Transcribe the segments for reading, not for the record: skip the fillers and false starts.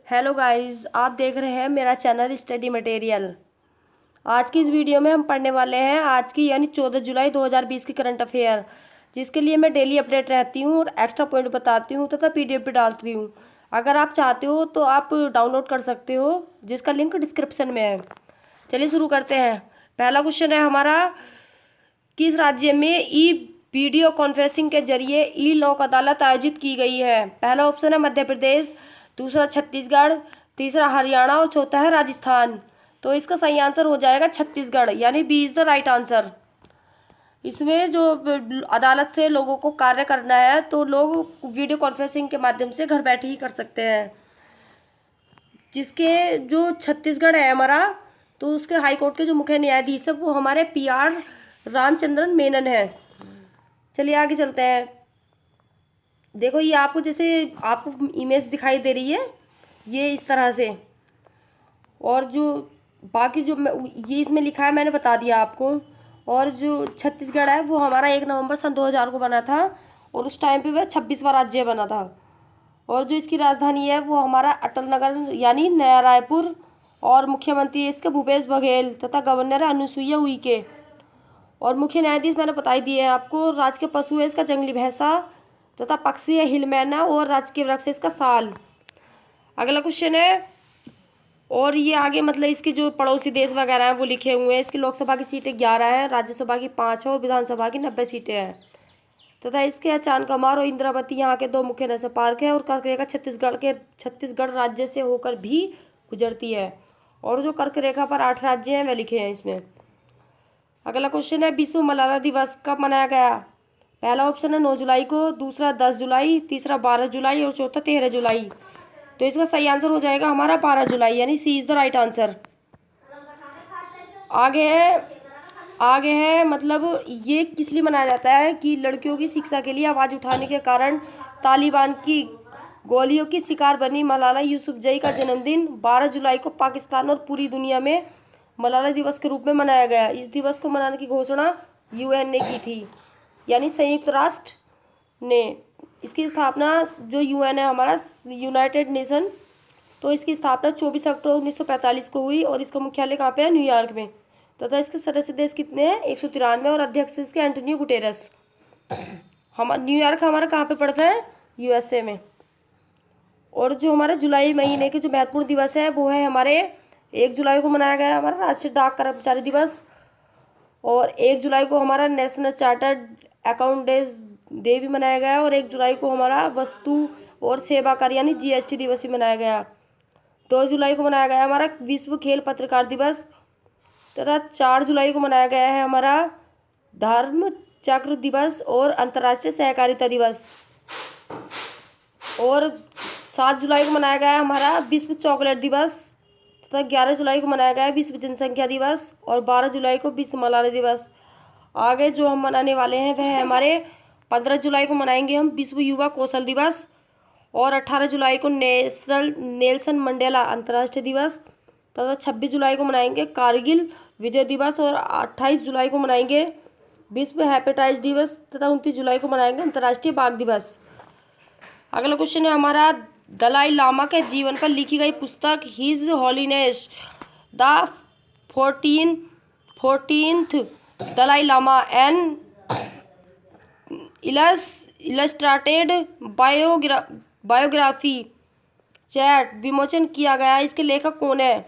Hello guys, आप देख रहे हैं मेरा चैनल स्टडी मटेरियल। आज की इस वीडियो में हम पढ़ने वाले हैं आज की यानी 14 जुलाई 2020 की करंट अफेयर, जिसके लिए मैं डेली अपडेट रहती हूँ और एक्स्ट्रा पॉइंट बताती हूँ तथा पीडीएफ भी डालती हूँ। अगर आप चाहते हो तो आप डाउनलोड कर सकते हो, जिसका लिंक डिस्क्रिप्शन में है। चलिए शुरू करते हैं। पहला क्वेश्चन है हमारा, किस राज्य में ई वीडियो कॉन्फ्रेंसिंग के जरिए ई लोक अदालत आयोजित की गई है? पहला ऑप्शन है मध्य प्रदेश, दूसरा छत्तीसगढ़, तीसरा हरियाणा और चौथा है राजस्थान। तो इसका सही आंसर हो जाएगा छत्तीसगढ़, यानी B is the right answer. इसमें जो अदालत से लोगों को कार्य करना है तो लोग वीडियो कॉन्फ्रेंसिंग के माध्यम से घर बैठे ही कर सकते हैं। जिसके जो छत्तीसगढ़ है हमारा, तो उसके हाई कोर्ट के जो मुख्य न्यायाधीश है वो हमारे पीआर रामचंद्रन मेनन है। चलिए आगे चलते हैं। देखो, ये आपको जैसे आपको इमेज दिखाई दे रही है, ये इस तरह से। और जो बाकी जो ये इसमें लिखा है मैंने बता दिया आपको। और जो छत्तीसगढ़ है वो हमारा 1 नवंबर सन 2000 को बना था और उस टाइम पे वह 26वां राज्य बना था। और जो इसकी राजधानी है वो हमारा अटल नगर यानी नया रायपुर, और मुख्यमंत्री है इसके भूपेश बघेल तथा गवर्नर है अनुसुईया उइके। और मुख्य न्यायाधीश मैंने बता ही दिए हैं आपको। राज्य के पशु है इसका जंगली भैंसा तथा पक्षी है हिल मैना, और राज्य के वृक्ष है इसका साल। अगला क्वेश्चन है, और ये आगे मतलब इसके जो पड़ोसी देश वगैरह हैं वो लिखे हुए हैं। इसकी लोकसभा की सीटें 11 हैं, राज्यसभा की 5 है और विधानसभा की 90 सीटें हैं। तथा इसके अचानकमार और इंद्रावती यहाँ के 2 मुख्य नेशनल पार्क हैं। और कर्क रेखा छत्तीसगढ़ राज्य से होकर भी गुजरती है। और जो कर्क रेखा पर 8 राज्य हैं वह लिखे हैं इसमें। अगला क्वेश्चन है, विश्व मलाला दिवस कब मनाया गया? पहला ऑप्शन है 9 जुलाई को, दूसरा 10 जुलाई, तीसरा 12 जुलाई और चौथा 13 जुलाई। तो इसका सही आंसर हो जाएगा हमारा 12 जुलाई, यानी सी इज द राइट आंसर। आगे है मतलब ये किस लिए मनाया जाता है कि लड़कियों की शिक्षा के लिए आवाज़ उठाने के कारण तालिबान की गोलियों की शिकार बनी मलाला यूसुफजई का जन्मदिन 12 जुलाई को पाकिस्तान और पूरी दुनिया में मलाला दिवस के रूप में मनाया गया। इस दिवस को मनाने की घोषणा यूएन ने की थी, यानी संयुक्त राष्ट्र ने। इसकी स्थापना जो यूएन है हमारा यूनाइटेड नेशन, तो इसकी स्थापना 24 अक्टूबर 1945 को हुई और इसका मुख्यालय कहाँ पे है? न्यूयॉर्क में। तथा इसके सदस्य देश कितने हैं? 193 और अध्यक्ष इसके एंटोनियो गुटेरस। हम न्यूयॉर्क हमारा कहाँ पे पड़ता है? यूएसए में। और जो हमारे जुलाई महीने के जो महत्वपूर्ण दिवस है वो है हमारे 1 जुलाई को मनाया गया हमारा राष्ट्रीय डाक कर्मचारी दिवस, और 1 जुलाई को हमारा नेशनल चार्टर्ड अकाउंटेंट्स डे भी मनाया गया, और 1 जुलाई को हमारा वस्तु और सेवा कर यानी जीएसटी दिवस भी मनाया गया। 2 जुलाई को मनाया गया हमारा विश्व खेल पत्रकार दिवस, तथा 4 जुलाई को मनाया गया है हमारा धर्म चक्र दिवस और अंतर्राष्ट्रीय सहकारिता दिवस। और 7 जुलाई को मनाया गया है हमारा विश्व चॉकलेट दिवस, तथा 11 जुलाई को मनाया गया है विश्व जनसंख्या दिवस, और 12 जुलाई को विश्व मलाला दिवस। आगे जो हम मनाने वाले हैं वह है हमारे 15 जुलाई को मनाएंगे हम विश्व युवा कौशल दिवस, और 18 जुलाई को नेल्सन मंडेला अंतर्राष्ट्रीय दिवस, तथा 26 जुलाई को मनाएंगे कारगिल विजय दिवस, और 28 जुलाई को मनाएंगे विश्व हेपेटाइटिस दिवस, तथा 29 जुलाई को मनाएंगे अंतर्राष्ट्रीय बाघ दिवस। अगला क्वेश्चन है हमारा, दलाई लामा के जीवन पर लिखी गई पुस्तक his holiness the 14th Dalai Lama an illustrated biography चैट विमोचन किया गया। इसके लेखक कौन है?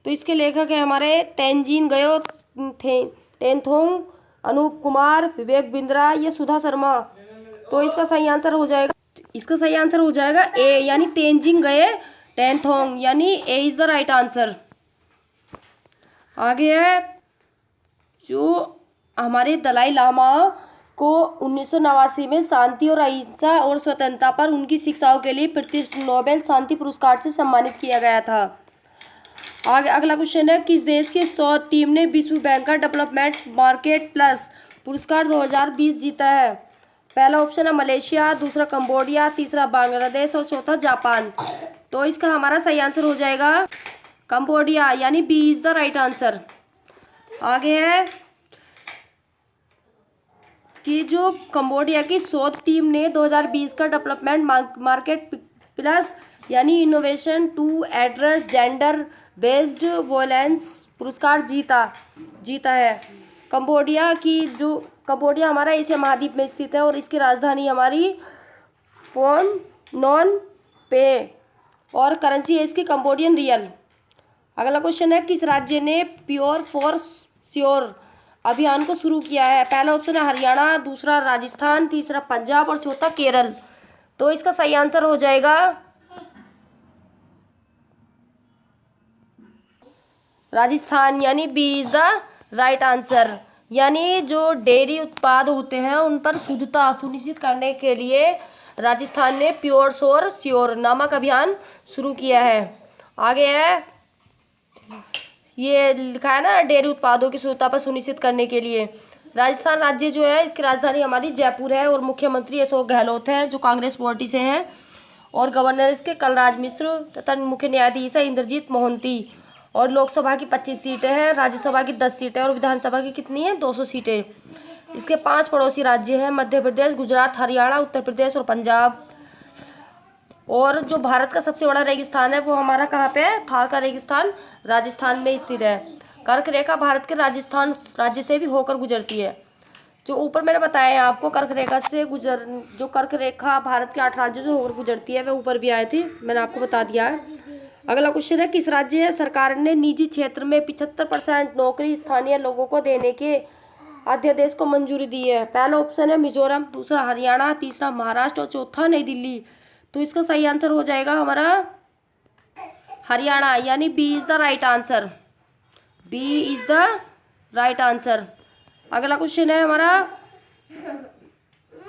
तो इसके लेखक है हमारे तेंजिन गयो टेनथोंग, अनूप कुमार, विवेक बिंद्रा या सुधा शर्मा। तो इसका सही आंसर हो जाएगा ए, यानी तेंजिंग गए टेनथोंग, यानी ए इज द राइट आंसर। आगे है जो हमारे दलाई लामा को 1989 में शांति और अहिंसा और स्वतंत्रता पर उनकी शिक्षाओं के लिए प्रतिष्ठित नोबेल शांति पुरस्कार से सम्मानित किया गया था। आगे अगला क्वेश्चन है, किस देश की शोध टीम ने विश्व बैंक का डेवलपमेंट मार्केट प्लस पुरस्कार 2020 जीता है? पहला ऑप्शन है मलेशिया, दूसरा कंबोडिया, तीसरा बांग्लादेश और चौथा जापान। तो इसका हमारा सही आंसर हो जाएगा कंबोडिया, यानी B is the right answer. आगे है कि जो कंबोडिया की शोध टीम ने 2020 का डेवलपमेंट मार्केट प्लस यानी innovation to address gender based violence पुरस्कार जीता है। कंबोडिया हमारा एशिया महाद्वीप में स्थित है और इसकी राजधानी हमारी फोन नॉन पे और करेंसी है इसकी कंबोडियन रियल। अगला क्वेश्चन है, किस राज्य ने प्योर फॉर श्योर अभियान को शुरू किया है? पहला ऑप्शन है हरियाणा, दूसरा राजस्थान, तीसरा पंजाब और चौथा केरल। तो इसका सही आंसर हो जाएगा राजस्थान, यानी B is the right answer. यानी जो डेयरी उत्पाद होते हैं उन पर शुद्धता सुनिश्चित करने के लिए राजस्थान ने प्योर और श्योर नामक अभियान शुरू किया है। आगे है, ये लिखा है ना, डेयरी उत्पादों की शुद्धता पर सुनिश्चित करने के लिए। राजस्थान राज्य जो है इसकी राजधानी हमारी जयपुर है और मुख्यमंत्री अशोक गहलोत है जो कांग्रेस पार्टी से हैं और गवर्नर इसके कलराज मिश्र तथा मुख्य न्यायाधीश है इंद्रजीत मोहंती। और लोकसभा की 25 सीटें हैं, राज्यसभा की 10 सीटें और विधानसभा की कितनी है? 200 सीटें। इसके 5 पड़ोसी राज्य हैं, मध्य प्रदेश, गुजरात, हरियाणा, उत्तर प्रदेश और पंजाब। और जो भारत का सबसे बड़ा रेगिस्तान है वो हमारा कहाँ पे है? थार का रेगिस्तान राजस्थान में स्थित है। कर्क रेखा भारत के राजस्थान राज्य से भी होकर गुजरती है। जो ऊपर मैंने बताया है आपको, जो कर्क रेखा भारत के 8 राज्यों से होकर गुजरती है, वे ऊपर भी आए थे, मैंने आपको बता दिया है। अगला क्वेश्चन है, किस राज्य सरकार ने निजी क्षेत्र में 75% नौकरी स्थानीय लोगों को देने के अध्यादेश को मंजूरी दी है? पहला ऑप्शन है मिजोरम, दूसरा हरियाणा, तीसरा महाराष्ट्र और चौथा नई दिल्ली। तो इसका सही आंसर हो जाएगा हमारा हरियाणा, यानी B is the right answer. B is the right answer. अगला क्वेश्चन है हमारा,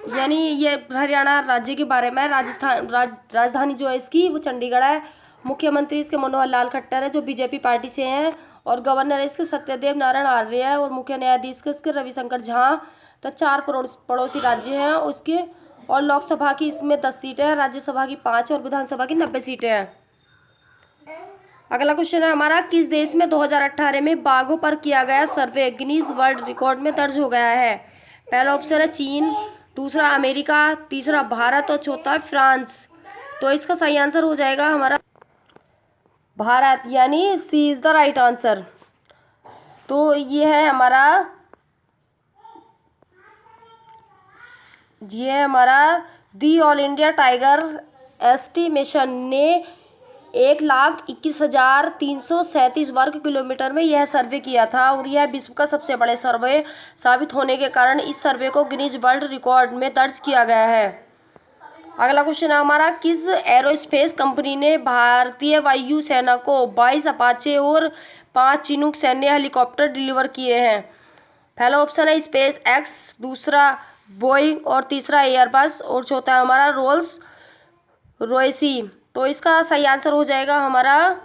यानी ये हरियाणा राज्य के बारे में। राजधानी जो है इसकी वो चंडीगढ़ है। मुख्यमंत्री इसके मनोहर लाल खट्टर है जो बीजेपी पार्टी से हैं और गवर्नर इसके सत्यदेव नारायण आर्य है और मुख्य न्यायाधीश के इसके रविशंकर झा। तो 4 पड़ोसी राज्य हैं उसके। और लोकसभा की इसमें 10 सीटें हैं, राज्यसभा की 5 और विधानसभा की 90 सीटें हैं। अगला क्वेश्चन है हमारा, किस देश में 2018 में बाघों पर किया गया सर्वे गिनीज वर्ल्ड रिकॉर्ड में दर्ज हो गया है? पहला ऑप्शन है चीन, दूसरा अमेरिका, तीसरा भारत और चौथा फ्रांस। तो इसका सही आंसर हो जाएगा हमारा भारत, यानी सी इज द राइट आंसर। तो ये है हमारा the all India tiger estimation ने 1,21,337 वर्ग किलोमीटर में यह सर्वे किया था और यह विश्व का सबसे बड़े सर्वे साबित होने के कारण इस सर्वे को गिनीज वर्ल्ड रिकॉर्ड में दर्ज किया गया है। अगला क्वेश्चन है हमारा, किस एरोस्पेस कंपनी ने भारतीय वायु सेना को 22 अपाचे और 5 चिनूक सैन्य हेलीकॉप्टर डिलीवर किए हैं? पहला ऑप्शन है स्पेस एक्स, दूसरा बोइंग और तीसरा एयरबस और चौथा हमारा रोल्स रॉयसी। तो इसका सही आंसर हो जाएगा हमारा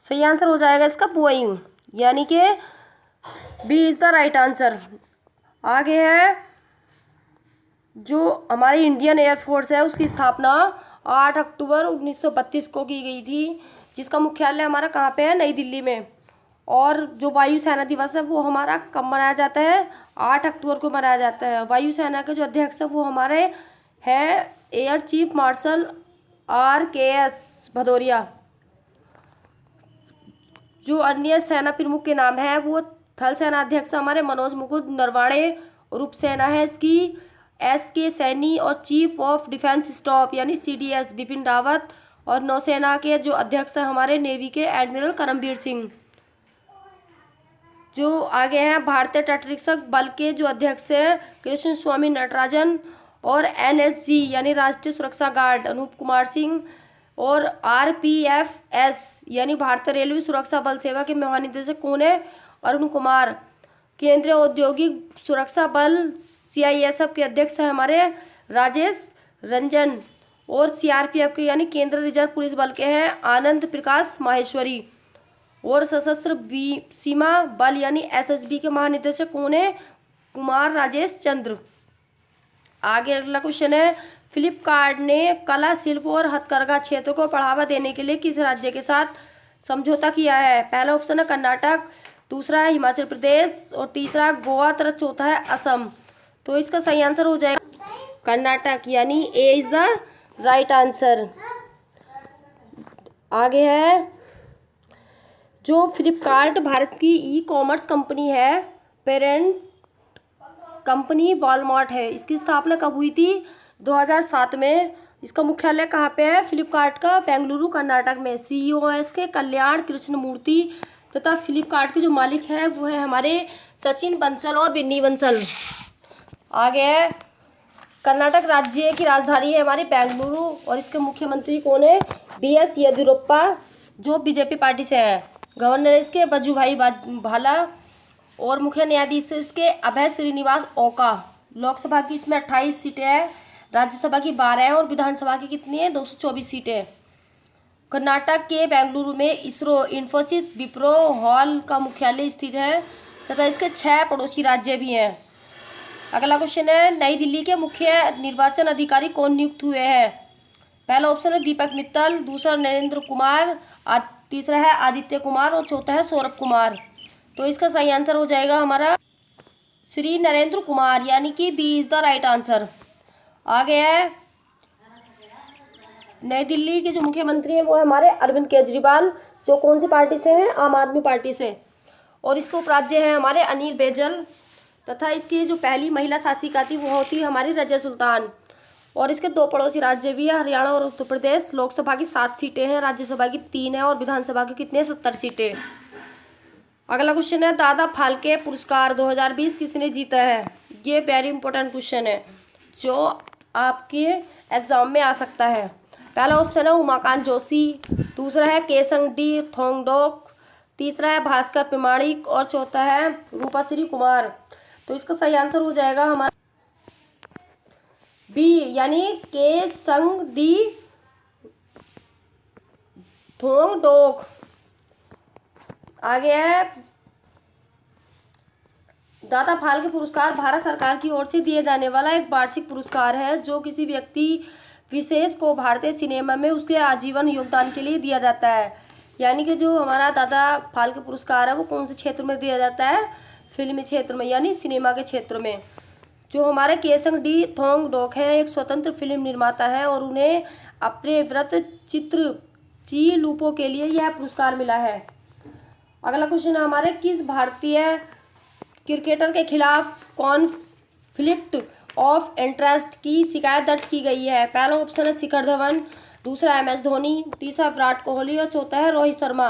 सही आंसर हो जाएगा इसका बोइंग, यानी कि B is the right answer. आगे है, जो हमारी इंडियन एयरफोर्स है उसकी स्थापना 8 अक्टूबर 1932 को की गई थी, जिसका मुख्यालय हमारा कहाँ पे है? नई दिल्ली में। और जो वायुसेना दिवस है वो हमारा कब मनाया जाता है? 8 अक्टूबर को मनाया जाता है। वायुसेना के जो अध्यक्ष है वो हमारे हैं air chief marshal RKS Bhadauria. जो अन्य सेना प्रमुख के नाम है वो थल सेना अध्यक्ष हमारे मनोज मुकुंद नरवाणे, उप सेना है इसकी SK सैनी और चीफ ऑफ डिफेंस स्टाफ यानी CDS बिपिन रावत और नौसेना के जो अध्यक्ष हैं हमारे नेवी के एडमिरल करमबीर सिंह। जो आगे हैं भारतीय तटरक्षक बल के जो अध्यक्ष हैं कृष्ण स्वामी नटराजन और NSG यानी राष्ट्रीय सुरक्षा गार्ड अनूप कुमार सिंह और RPFS यानी भारतीय रेलवे सुरक्षा बल सेवा के महानिदेशक कौन है? अरुण कुमार। केंद्रीय औद्योगिक सुरक्षा बल CISF के अध्यक्ष हैं हमारे राजेश रंजन और CRPF के यानी केंद्रीय रिजर्व पुलिस बल के हैं आनंद प्रकाश माहेश्वरी। और सशस्त्र सीमा बल यानी एसएसबी के महानिदेशक कौन है? कुमार राजेश चंद्र। आगे अगला क्वेश्चन है, फ्लिपकार्ट ने कला शिल्प और हथकरघा क्षेत्र को बढ़ावा देने के लिए किस राज्य के साथ समझौता किया है? पहला ऑप्शन है कर्नाटक, दूसरा है हिमाचल प्रदेश और तीसरा गोवा तथा चौथा है असम। तो इसका सही आंसर हो जाएगा कर्नाटक, यानी ए इज द राइट आंसर। आगे है, जो फ्लिपकार्ट भारत की ई कॉमर्स कंपनी है, पेरेंट कंपनी वॉलमार्ट है, इसकी स्थापना कब हुई थी? 2007 में। इसका मुख्यालय कहाँ पे है? फ्लिपकार्ट का बेंगलुरु कर्नाटक में। सीईओ है इसके कल्याण कृष्ण मूर्ति तथा फ्लिपकार्ट के जो मालिक हैं वो है हमारे सचिन बंसल और बिन्नी बंसल। आगे है, कर्नाटक राज्य की राजधानी है हमारी बेंगलुरु और इसके मुख्यमंत्री कौन है? बीएस येदियुरप्पा, जो बीजेपी पार्टी से हैं। गवर्नर है इसके वजुभाई भाला और मुख्य न्यायाधीश इसके अभय श्रीनिवास ओका। लोकसभा की इसमें 28 सीटें हैं, राज्यसभा की 12 है और विधानसभा की कितनी है? 224 सीटें। कर्नाटक के बेंगलुरु में इसरो, इन्फोसिस, विप्रो, हॉल का मुख्यालय स्थित है तथा इसके 6 पड़ोसी राज्य भी हैं। अगला क्वेश्चन है, नई दिल्ली के मुख्य निर्वाचन अधिकारी कौन नियुक्त हुए हैं? पहला ऑप्शन है दीपक मित्तल, दूसरा नरेंद्र कुमार, तीसरा है आदित्य कुमार और चौथा है सौरभ कुमार। तो इसका सही आंसर हो जाएगा हमारा श्री नरेंद्र कुमार, यानी कि B is the right answer. आगे है, नई दिल्ली के जो मुख्यमंत्री हैं वो है हमारे अरविंद केजरीवाल, जो कौन सी पार्टी से हैं? आम आदमी पार्टी से। और इसके उपराज्य हैं हमारे अनिल बैजल तथा इसकी जो पहली महिला शासिका थी वो होती है हमारी रजिया सुल्तान। और इसके 2 पड़ोसी राज्य भी है, हरियाणा और उत्तर प्रदेश। लोकसभा की 7 सीटें हैं, राज्यसभा की 3 है और विधानसभा की कितने? 70 सीटें। अगला क्वेश्चन है, दादा फाल्के पुरस्कार 2020 किसने जीता है? ये वेरी इंपॉर्टेंट क्वेश्चन है जो आपके एग्जाम में आ सकता है। पहला ऑप्शन है उमाकांत जोशी, दूसरा है केसंग डी थोंगडोक, तीसरा है भास्कर प्रमाणिक और चौथा है रूपाश्री कुमार। तो इसका सही आंसर हो जाएगा हमारा बी, यानी केसंग डी थोंगडोक। आगे है, दादा फाल्के पुरस्कार भारत सरकार की ओर से दिए जाने वाला एक वार्षिक पुरस्कार है जो किसी व्यक्ति विशेष को भारतीय सिनेमा में उसके आजीवन योगदान के लिए दिया जाता है। यानी कि जो हमारा दादा फाल्के पुरस्कार है वो कौन से क्षेत्र में दिया जाता है? फिल्मी क्षेत्र में, यानी सिनेमा के क्षेत्र में। जो हमारे केसंग डी थोंगडोक हैं एक स्वतंत्र फिल्म निर्माता है और उन्हें अपने व्रत चित्र ची लूपो के लिए यह पुरस्कार मिला है। अगला क्वेश्चन है हमारे, किस भारतीय क्रिकेटर के खिलाफ कॉन्फ्लिक्ट ऑफ इंटरेस्ट की शिकायत दर्ज की गई है? पहला ऑप्शन है शिखर धवन, दूसरा MS धोनी, तीसरा विराट कोहली और चौथा है रोहित शर्मा।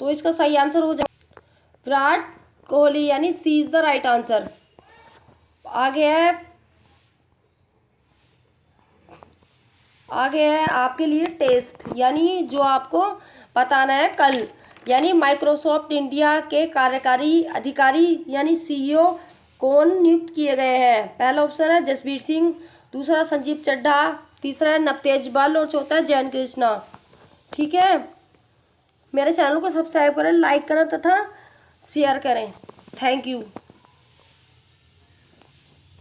तो इसका सही आंसर हो जाएगा विराट कोहली, यानी सी इज द राइट आंसर। आगे है आपके लिए टेस्ट, यानी जो आपको बताना है कल, यानी माइक्रोसॉफ्ट इंडिया के कार्यकारी अधिकारी यानी CEO कौन नियुक्त किए गए हैं? पहला ऑप्शन है जसबीर सिंह, दूसरा संजीव चड्ढा, तीसरा है नवतेज बल और चौथा है जयंत कृष्णा। ठीक है, मेरे चैनल को सब्सक्राइब करें, लाइक करें तथा शेयर करें। Thank you.